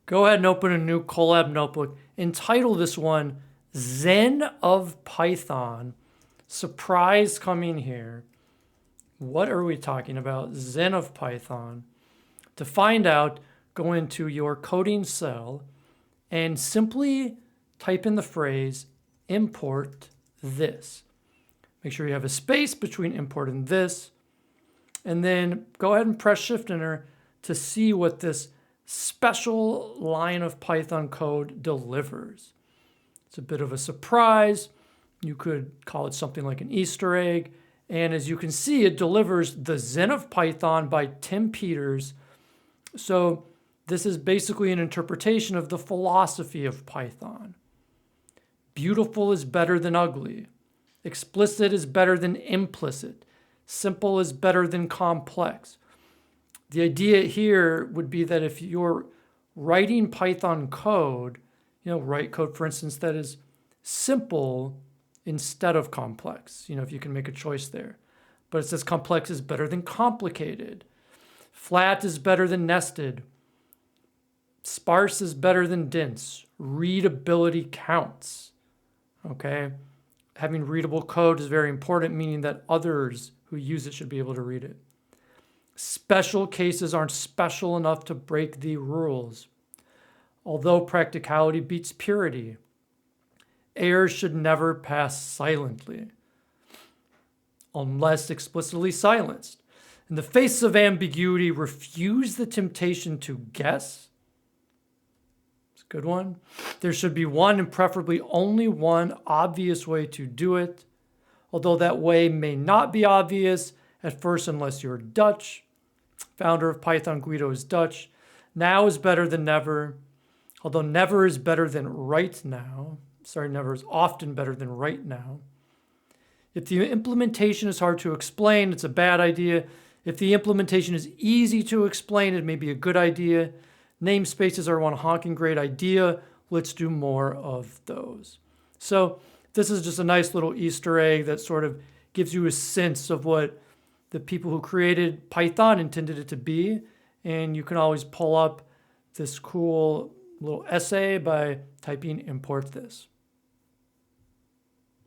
go ahead and open a new Colab notebook and title this one Zen of Python. Surprise coming here. What are we talking about? Zen of Python. To find out, go into your coding cell and simply type in the phrase import this. Make sure you have a space between import and this. And then go ahead and press Shift Enter to see what this special line of Python code delivers. It's a bit of a surprise. You could call it something like an Easter egg. And as you can see, it delivers the Zen of Python by Tim Peters. So this is basically an interpretation of the philosophy of Python. Beautiful is better than ugly. Explicit is better than implicit. Simple is better than complex. The idea here would be that if you're writing Python code, write code, for instance, that is simple instead of complex, if you can make a choice there. But it says complex is better than complicated. Flat is better than nested. Sparse is better than dense. Readability counts. Okay? Having readable code is very important, meaning that others who use it should be able to read it. Special cases aren't special enough to break the rules. Although practicality beats purity, errors should never pass silently, unless explicitly silenced. In the face of ambiguity, refuse the temptation to guess. It's a good one. There should be one and preferably only one obvious way to do it, although that way may not be obvious at first unless you're Dutch. Founder of Python, Guido, is Dutch. Now is better than never, although never is better than right now. Never is often better than right now. If the implementation is hard to explain, it's a bad idea. If the implementation is easy to explain, it may be a good idea. Namespaces are one honking great idea. Let's do more of those. So this is just a nice little Easter egg that sort of gives you a sense of what the people who created Python intended it to be. And you can always pull up this cool little essay by typing import this.